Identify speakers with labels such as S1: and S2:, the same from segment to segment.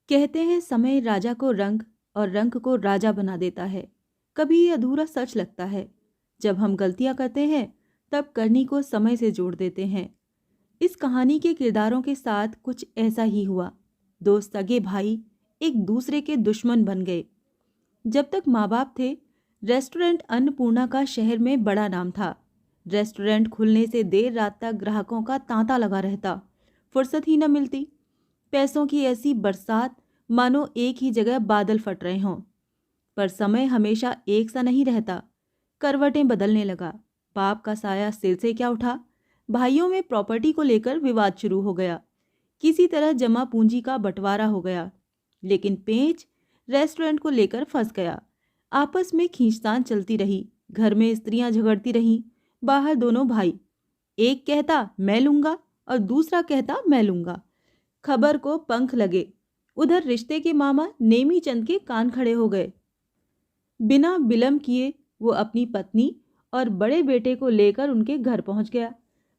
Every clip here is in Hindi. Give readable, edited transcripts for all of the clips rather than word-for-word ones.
S1: कहते हैं समय राजा को रंग और रंग को राजा बना देता है। कभी ये अधूरा सच लगता है। जब हम गलतियां करते हैं तब करनी को समय से जोड़ देते हैं। इस कहानी के किरदारों के साथ कुछ ऐसा ही हुआ। दो सगे भाई एक दूसरे के दुश्मन बन गए। जब तक माँ बाप थे, रेस्टोरेंट अन्नपूर्णा का शहर में बड़ा नाम था। रेस्टोरेंट खुलने से देर रात तक ग्राहकों का तांता लगा रहता। फुर्सत ही न मिलती। पैसों की ऐसी बरसात, मानो एक ही जगह बादल फट रहे हों। पर समय हमेशा एक सा नहीं रहता। करवटें बदलने लगा। पाप का साया सिर से क्या उठा। भाइयों में प्रॉपर्टी को लेकर विवाद शुरू हो गया। किसी तरह जमा पूंजी का बंटवारा हो गया। लेकिन पेंच रेस्टोरेंट को लेकर फंस गया। आपस में खींचतान चलती रही। घर में स्त्रियां झगड़ती रहीं। बाहर दोनों भाई, एक कहता मैं लूंगा और दूसरा कहता मैं लूंगा। खबर को पंख लगे। उधर रिश्ते के मामा नेमी चंद के कान खड़े हो गए। बिना विलंब किए वो अपनी पत्नी और बड़े बेटे को लेकर उनके घर पहुंच गया।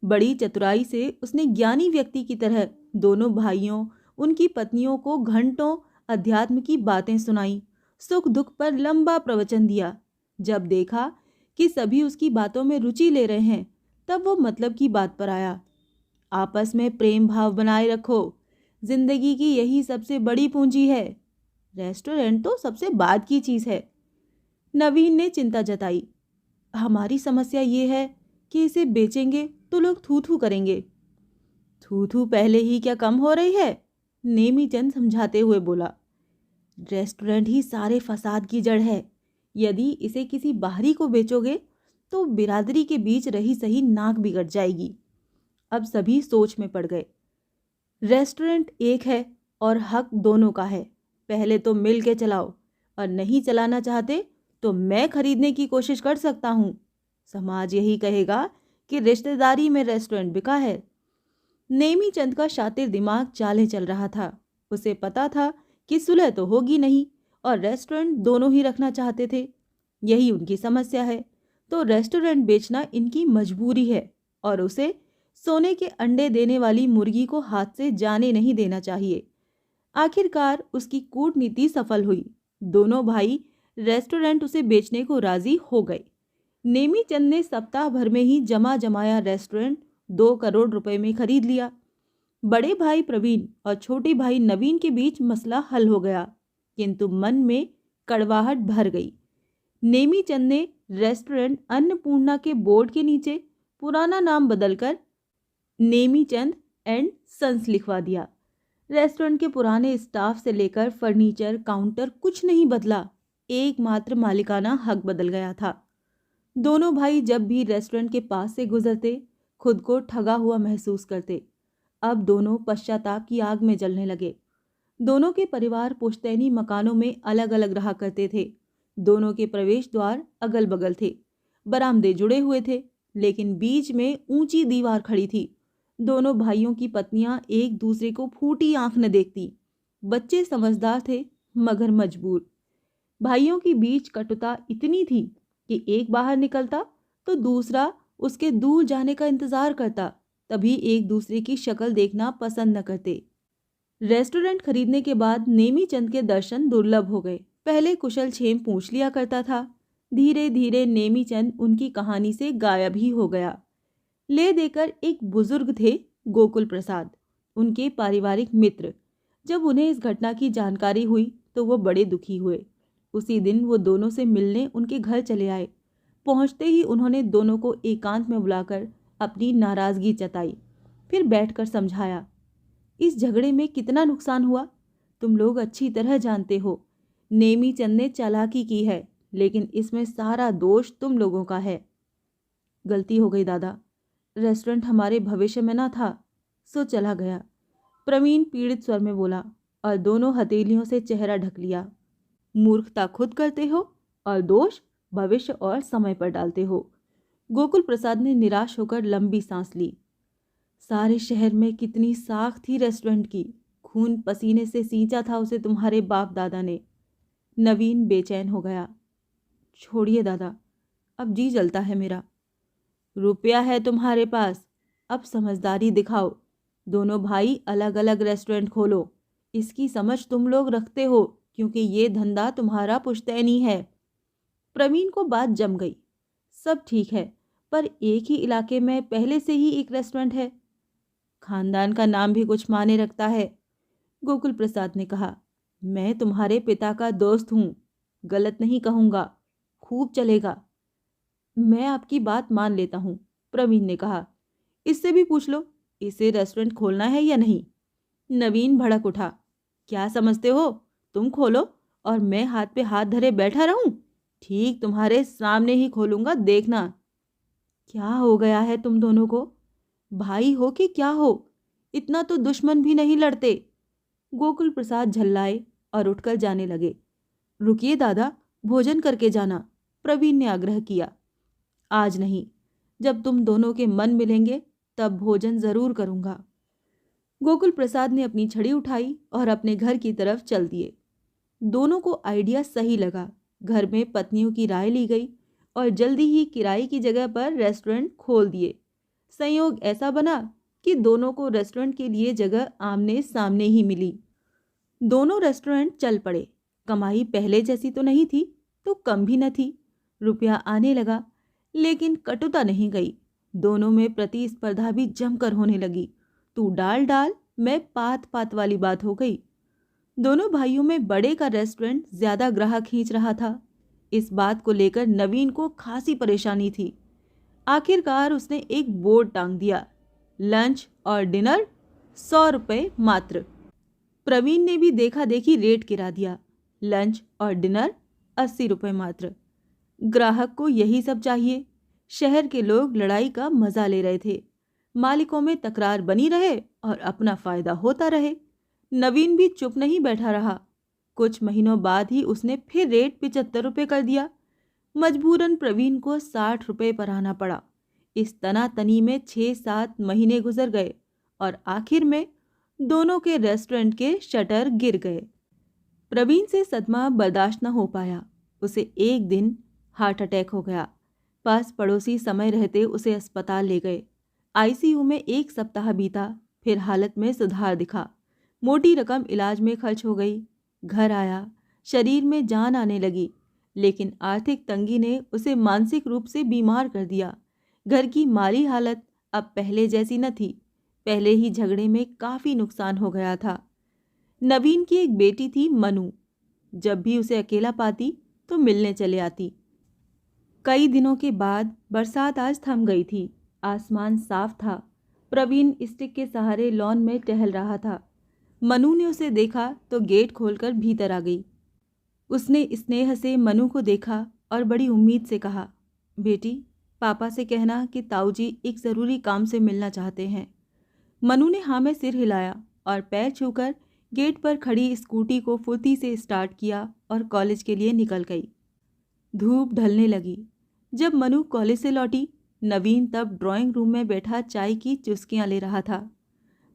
S1: बड़ी चतुराई से उसने ज्ञानी व्यक्ति की तरह दोनों भाइयों, उनकी पत्नियों को घंटों अध्यात्म की बातें सुनाई। सुख दुख पर लंबा प्रवचन दिया। जब देखा कि सभी उसकी बातों में रुचि ले रहे हैं, तब वो मतलब की बात पर आया। आपस में प्रेम भाव बनाए रखो। जिंदगी की यही सबसे बड़ी पूंजी है। रेस्टोरेंट तो सबसे बाद की चीज है। नवीन ने चिंता जताई। हमारी समस्या ये है कि इसे बेचेंगे तो लोग थू थू करेंगे। थू थू पहले ही क्या कम हो रही है? नेमी चंद समझाते हुए बोला। रेस्टोरेंट ही सारे फसाद की जड़ है। यदि इसे किसी बाहरी को बेचोगे तो बिरादरी के बीच रही सही नाक बिगड़ जाएगी। अब सभी सोच में पड़ गए। रेस्टोरेंट एक है और हक दोनों का है। पहले तो मिल के चलाओ, और नहीं चलाना चाहते तो मैं खरीदने की कोशिश कर सकता हूँ। समाज यही कहेगा कि रिश्तेदारी में रेस्टोरेंट बिका है। नेमी चंद का शातिर दिमाग चाले चल रहा था। उसे पता था कि सुलह तो होगी नहीं और रेस्टोरेंट दोनों ही रखना चाहते थे। यही उनकी समस्या है। तो रेस्टोरेंट बेचना इनकी मजबूरी है और उसे सोने के अंडे देने वाली मुर्गी को हाथ से जाने नहीं देना चाहिए। आखिरकार उसकी कूटनीति सफल हुई। दोनों भाई रेस्टोरेंट उसे बेचने को राजी हो गए। नेमी चंद ने सप्ताह भर में ही जमा जमाया रेस्टोरेंट 2 करोड़ रुपए में खरीद लिया। बड़े भाई प्रवीण और छोटे भाई नवीन के बीच मसला हल हो गया, किंतु मन में कड़वाहट भर गई। नेमी चंद ने रेस्टोरेंट अन्नपूर्णा के बोर्ड के नीचे पुराना नाम बदलकर नेमी चंद एंड सन्स लिखवा दिया। रेस्टोरेंट के पुराने स्टाफ से लेकर फर्नीचर, काउंटर कुछ नहीं बदला। एकमात्र मालिकाना हक बदल गया था। दोनों भाई जब भी रेस्टोरेंट के पास से गुजरते, खुद को ठगा हुआ महसूस करते। अब दोनों पश्चाताप की आग में जलने लगे। दोनों के परिवार पुश्तैनी मकानों में अलग अलग रहा करते थे। दोनों के प्रवेश द्वार अगल बगल थे। बरामदे जुड़े हुए थे, लेकिन बीच में ऊंची दीवार खड़ी थी। दोनों भाइयों की पत्नियां एक दूसरे को फूटी आंख न देखती। बच्चे समझदार थे मगर मजबूर। भाइयों के बीच कटुता इतनी थी कि एक बाहर निकलता तो दूसरा उसके दूर जाने का इंतजार करता। तभी एक दूसरे की शक्ल देखना पसंद न करते। रेस्टोरेंट खरीदने के बाद नेमी चंद के दर्शन दुर्लभ हो गए। पहले कुशल क्षेम पूछ लिया करता था। धीरे धीरे नेमी चंद उनकी कहानी से गायब ही हो गया। ले देकर एक बुजुर्ग थे, गोकुल प्रसाद, उनके पारिवारिक मित्र। जब उन्हें इस घटना की जानकारी हुई तो वो बड़े दुखी हुए। उसी दिन वो दोनों से मिलने उनके घर चले आए। पहुंचते ही उन्होंने दोनों को एकांत में बुलाकर अपनी नाराजगी जताई। फिर बैठकर समझाया, इस झगड़े में कितना नुकसान हुआ तुम लोग अच्छी तरह जानते हो। नेमी चंद ने चालाकी की है, लेकिन इसमें सारा दोष तुम लोगों का है। गलती हो गई दादा, रेस्टोरेंट हमारे भविष्य में ना था, सो चला गया। प्रवीण पीड़ित स्वर में बोला और दोनों हथेलियों से चेहरा ढक लिया। मूर्खता खुद करते हो और दोष भविष्य और समय पर डालते हो। गोकुल प्रसाद ने निराश होकर लंबी सांस ली। सारे शहर में कितनी साख थी रेस्टोरेंट की। खून पसीने से सींचा था उसे तुम्हारे बाप दादा ने। नवीन बेचैन हो गया। छोड़िए दादा, अब जी जलता है मेरा। रुपया है तुम्हारे पास, अब समझदारी दिखाओ। दोनों भाई अलग अलग रेस्टोरेंट खोलो। इसकी समझ तुम लोग रखते हो क्योंकि ये धंधा तुम्हारा पुश्तैनी है। प्रवीण को बात जम गई। सब ठीक है, पर एक ही इलाके में पहले से ही एक रेस्टोरेंट है। खानदान का नाम भी कुछ मायने रखता है, गोकुल प्रसाद ने कहा। मैं तुम्हारे पिता का दोस्त हूँ, गलत नहीं कहूँगा, खूब चलेगा। मैं आपकी बात मान लेता हूँ, प्रवीण ने कहा। इससे भी पूछ लो, इसे रेस्टोरेंट खोलना है या नहीं। नवीन भड़क उठा। क्या समझते हो, तुम खोलो और मैं हाथ पे हाथ धरे बैठा रहूं? ठीक तुम्हारे सामने ही खोलूंगा, देखना। क्या हो गया है तुम दोनों को? भाई हो कि क्या हो? इतना तो दुश्मन भी नहीं लड़ते। गोकुल प्रसाद झल्लाए और उठकर जाने लगे। रुकिए दादा, भोजन करके जाना, प्रवीण ने आग्रह किया। आज नहीं, जब तुम दोनों के मन मिलेंगे तब भोजन जरूर करूंगा। गोकुल प्रसाद ने अपनी छड़ी उठाई और अपने घर की तरफ चल दिए। दोनों को आइडिया सही लगा। घर में पत्नियों की राय ली गई और जल्दी ही किराए की जगह पर रेस्टोरेंट खोल दिए। संयोग ऐसा बना कि दोनों को रेस्टोरेंट के लिए जगह आमने सामने ही मिली। दोनों रेस्टोरेंट चल पड़े। कमाई पहले जैसी तो नहीं थी, तो कम भी न थी। रुपया आने लगा, लेकिन कटुता नहीं गई। दोनों में प्रतिस्पर्धा भी जमकर होने लगी। तू डाल डाल, मैं पात पात वाली बात हो गई। दोनों भाइयों में बड़े का रेस्टोरेंट ज्यादा ग्राहक खींच रहा था। इस बात को लेकर नवीन को खासी परेशानी थी। आखिरकार उसने एक बोर्ड टांग दिया, लंच और डिनर 100 रुपये मात्र। प्रवीण ने भी देखा देखी रेट गिरा दिया, लंच और डिनर 80 रुपये मात्र। ग्राहक को यही सब चाहिए। शहर के लोग लड़ाई का मजा ले रहे थे। मालिकों में तकरार बनी रहे और अपना फायदा होता रहे। नवीन भी चुप नहीं बैठा रहा। कुछ महीनों बाद ही उसने फिर रेट 75 रुपये कर दिया। मजबूरन प्रवीण को 60 रुपये पर आना पड़ा। इस तनातनी में 6-7 महीने गुजर गए और आखिर में दोनों के रेस्टोरेंट के शटर गिर गए। प्रवीण से सदमा बर्दाश्त न हो पाया। उसे एक दिन हार्ट अटैक हो गया। पास पड़ोसी समय रहते उसे अस्पताल ले गए। आईसीयू में 1 सप्ताह बीता, फिर हालत में सुधार दिखा। मोटी रकम इलाज में खर्च हो गई। घर आया, शरीर में जान आने लगी, लेकिन आर्थिक तंगी ने उसे मानसिक रूप से बीमार कर दिया। घर की माली हालत अब पहले जैसी न थी। पहले ही झगड़े में काफ़ी नुकसान हो गया था। नवीन की एक बेटी थी, मनु। जब भी उसे अकेला पाती तो मिलने चले आती। कई दिनों के बाद बरसात आज थम गई थी। आसमान साफ था। प्रवीण स्टिक के सहारे लॉन में टहल रहा था। मनु ने उसे देखा तो गेट खोलकर भीतर आ गई। उसने स्नेह से मनु को देखा और बड़ी उम्मीद से कहा, बेटी, पापा से कहना कि ताऊजी एक ज़रूरी काम से मिलना चाहते हैं। मनु ने हाँ में सिर हिलाया और पैर छूकर गेट पर खड़ी स्कूटी को फुर्ती से स्टार्ट किया और कॉलेज के लिए निकल गई। धूप ढलने लगी। जब मनु कॉलेज से लौटी, नवीन तब ड्राइंग रूम में बैठा चाय की चुस्कियां ले रहा था।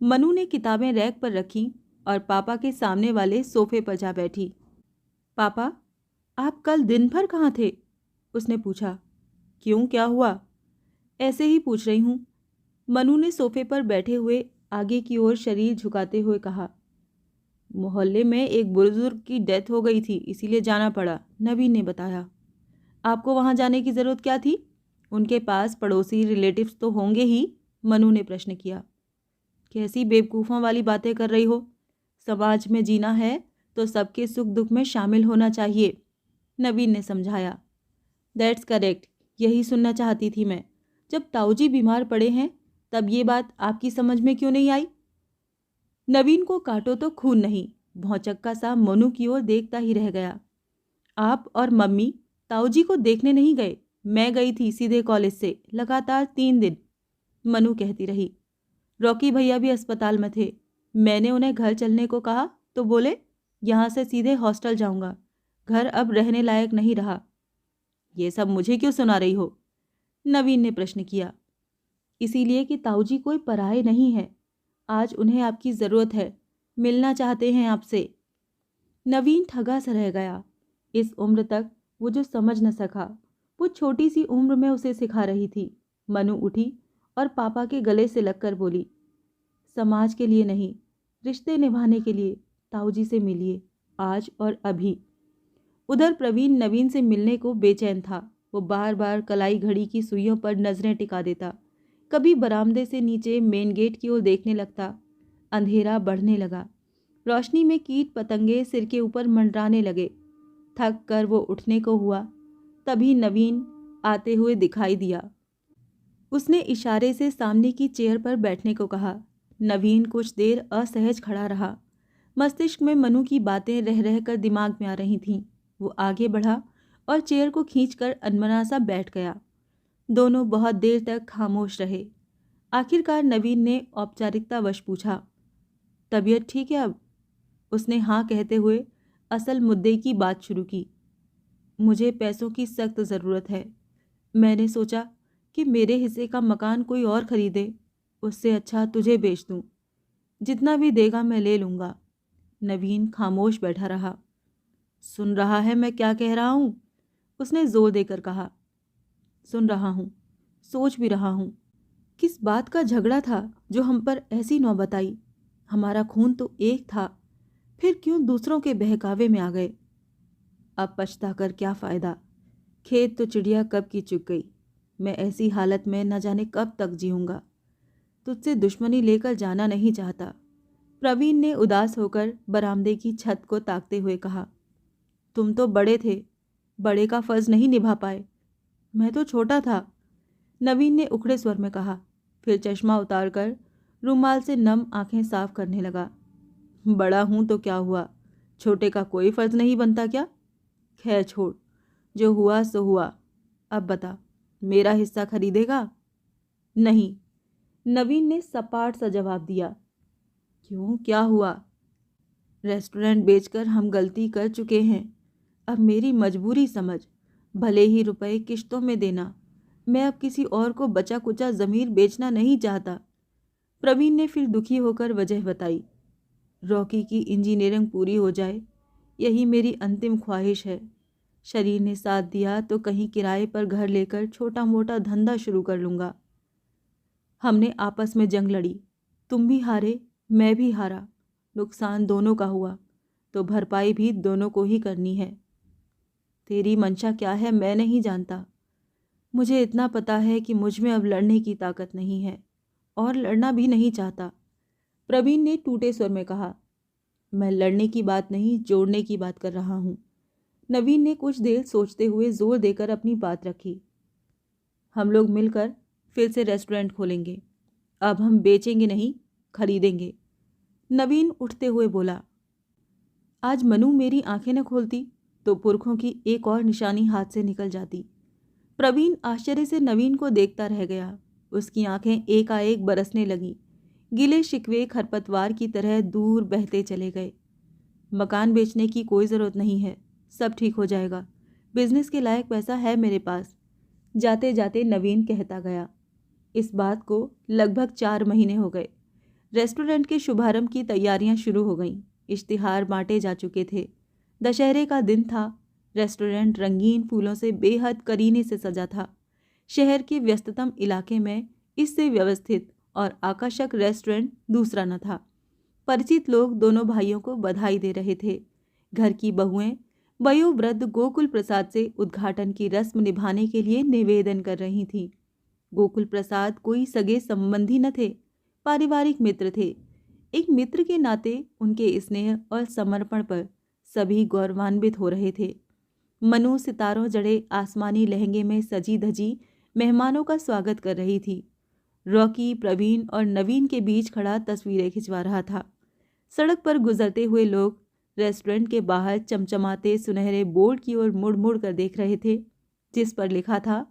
S1: मनु ने किताबें रैक पर रखी और पापा के सामने वाले सोफे पर जा बैठी। पापा, आप कल दिन भर कहाँ थे? उसने पूछा। क्यों, क्या हुआ? ऐसे ही पूछ रही हूँ, मनु ने सोफे पर बैठे हुए आगे की ओर शरीर झुकाते हुए कहा। मोहल्ले में एक बुजुर्ग की डेथ हो गई थी, इसीलिए जाना पड़ा, नवीन ने बताया। आपको वहाँ जाने की ज़रूरत क्या थी? उनके पास पड़ोसी रिलेटिव्स तो होंगे ही, मनु ने प्रश्न किया। कैसी बेवकूफ़ों वाली बातें कर रही हो? समाज में जीना है तो सबके सुख दुख में शामिल होना चाहिए, नवीन ने समझाया। दैट्स करेक्ट, यही सुनना चाहती थी मैं। जब ताऊजी बीमार पड़े हैं तब ये बात आपकी समझ में क्यों नहीं आई? नवीन को काटो तो खून नहीं, भौचक्का सा मनु की ओर देखता ही रह गया। आप और मम्मी ताऊजी को देखने नहीं गए? मैं गई थी सीधे कॉलेज से, लगातार 3 दिन, मनु कहती रही। रॉकी भैया भी अस्पताल में थे। मैंने उन्हें घर चलने को कहा तो बोले यहाँ से सीधे हॉस्टल जाऊंगा, घर अब रहने लायक नहीं रहा। ये सब मुझे क्यों सुना रही हो? नवीन ने प्रश्न किया। इसीलिए कि ताऊजी कोई पराये नहीं है। आज उन्हें आपकी ज़रूरत है, मिलना चाहते हैं आपसे। नवीन ठगा सा रह गया। इस उम्र तक वो जो समझ न सका, वो छोटी सी उम्र में उसे सिखा रही थी। मनु उठी और पापा के गले से लगकर बोली, समाज के लिए नहीं, रिश्ते निभाने के लिए। ताऊजी से मिलिए, आज और अभी। उधर प्रवीण नवीन से मिलने को बेचैन था। वो बार बार कलाई घड़ी की सुइयों पर नजरें टिका देता, कभी बरामदे से नीचे मेन गेट की ओर देखने लगता। अंधेरा बढ़ने लगा। रोशनी में कीट पतंगे सिर के ऊपर मंडराने लगे। थक कर वो उठने को हुआ, तभी नवीन आते हुए दिखाई दिया। उसने इशारे से सामने की चेयर पर बैठने को कहा। नवीन कुछ देर असहज खड़ा रहा। मस्तिष्क में मनु की बातें रह रह कर दिमाग में आ रही थीं। वो आगे बढ़ा और चेयर को खींचकर अनमना सा बैठ गया। दोनों बहुत देर तक खामोश रहे। आखिरकार नवीन ने औपचारिकतावश पूछा, तबीयत ठीक है अब? उसने हाँ कहते हुए असल मुद्दे की बात शुरू की। मुझे पैसों की सख्त ज़रूरत है। मैंने सोचा कि मेरे हिस्से का मकान कोई और खरीदे, उससे अच्छा तुझे बेच दूं। जितना भी देगा मैं ले लूँगा। नवीन खामोश बैठा रहा। सुन रहा है मैं क्या कह रहा हूँ? उसने जोर देकर कहा। सुन रहा हूँ, सोच भी रहा हूँ। किस बात का झगड़ा था जो हम पर ऐसी नौबत आई? हमारा खून तो एक था, फिर क्यों दूसरों के बहकावे में आ गए? अब पछता कर क्या फ़ायदा? खेत तो चिड़िया कब की चुग गई। मैं ऐसी हालत में न जाने कब तक जीऊँगा। तुझसे दुश्मनी लेकर जाना नहीं चाहता। प्रवीण ने उदास होकर बरामदे की छत को ताकते हुए कहा। तुम तो बड़े थे, बड़े का फर्ज नहीं निभा पाए। मैं तो छोटा था, नवीन ने उखड़े स्वर में कहा। फिर चश्मा उतारकर रुमाल से नम आंखें साफ करने लगा। बड़ा हूं तो क्या हुआ, छोटे का कोई फर्ज नहीं बनता क्या? खैर छोड़, जो हुआ सो हुआ। अब बता, मेरा हिस्सा खरीदेगा? नहीं, नवीन ने सपाट सा जवाब दिया। क्यों, क्या हुआ? रेस्टोरेंट बेचकर हम गलती कर चुके हैं। अब मेरी मजबूरी समझ, भले ही रुपए किश्तों में देना। मैं अब किसी और को बचा कुचा ज़मीर बेचना नहीं चाहता। प्रवीण ने फिर दुखी होकर वजह बताई। रॉकी की इंजीनियरिंग पूरी हो जाए, यही मेरी अंतिम ख्वाहिश है। शरीर ने साथ दिया तो कहीं किराए पर घर लेकर छोटा मोटा धंधा शुरू कर लूँगा। हमने आपस में जंग लड़ी, तुम भी हारे, मैं भी हारा। नुकसान दोनों का हुआ, तो भरपाई भी दोनों को ही करनी है। तेरी मंशा क्या है मैं नहीं जानता। मुझे इतना पता है कि मुझ में अब लड़ने की ताकत नहीं है, और लड़ना भी नहीं चाहता। प्रवीण ने टूटे स्वर में कहा। मैं लड़ने की बात नहीं, जोड़ने की बात कर रहा हूँ। नवीन ने कुछ देर सोचते हुए जोर देकर अपनी बात रखी। हम लोग मिलकर फिर से रेस्टोरेंट खोलेंगे। अब हम बेचेंगे नहीं, खरीदेंगे। नवीन उठते हुए बोला। आज मनु मेरी आंखें न खोलती तो पुरखों की एक और निशानी हाथ से निकल जाती। प्रवीण आश्चर्य से नवीन को देखता रह गया। उसकी आंखें एकाएक बरसने लगीं। गिले शिकवे खरपतवार की तरह दूर बहते चले गए। मकान बेचने की कोई ज़रूरत नहीं है, सब ठीक हो जाएगा। बिजनेस के लायक पैसा है मेरे पास, जाते जाते नवीन कहता गया। इस बात को लगभग 4 महीने हो गए। रेस्टोरेंट के शुभारंभ की तैयारियां शुरू हो गईं। इश्तिहार बांटे जा चुके थे। दशहरे का दिन था। रेस्टोरेंट रंगीन फूलों से बेहद करीने से सजा था। शहर के व्यस्ततम इलाके में इससे व्यवस्थित और आकर्षक रेस्टोरेंट दूसरा न था। परिचित लोग दोनों भाइयों को बधाई दे रहे थे। घर की बहुएं वयोवृद्ध गोकुल प्रसाद से उद्घाटन की रस्म निभाने के लिए निवेदन कर रही थीं। गोकुल प्रसाद कोई सगे संबंधी न थे, पारिवारिक मित्र थे। एक मित्र के नाते उनके स्नेह और समर्पण पर सभी गौरवान्वित हो रहे थे। मनु सितारों जड़े आसमानी लहंगे में सजी धजी मेहमानों का स्वागत कर रही थी। रॉकी प्रवीण और नवीन के बीच खड़ा तस्वीरें खिंचवा रहा था। सड़क पर गुजरते हुए लोग रेस्टोरेंट के बाहर चमचमाते सुनहरे बोर्ड की ओर मुड़ मुड़ कर देख रहे थे, जिस पर लिखा था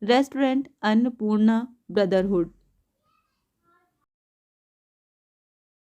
S1: रेस्टोरेंट अन्नपूर्णा ब्रदरहुड।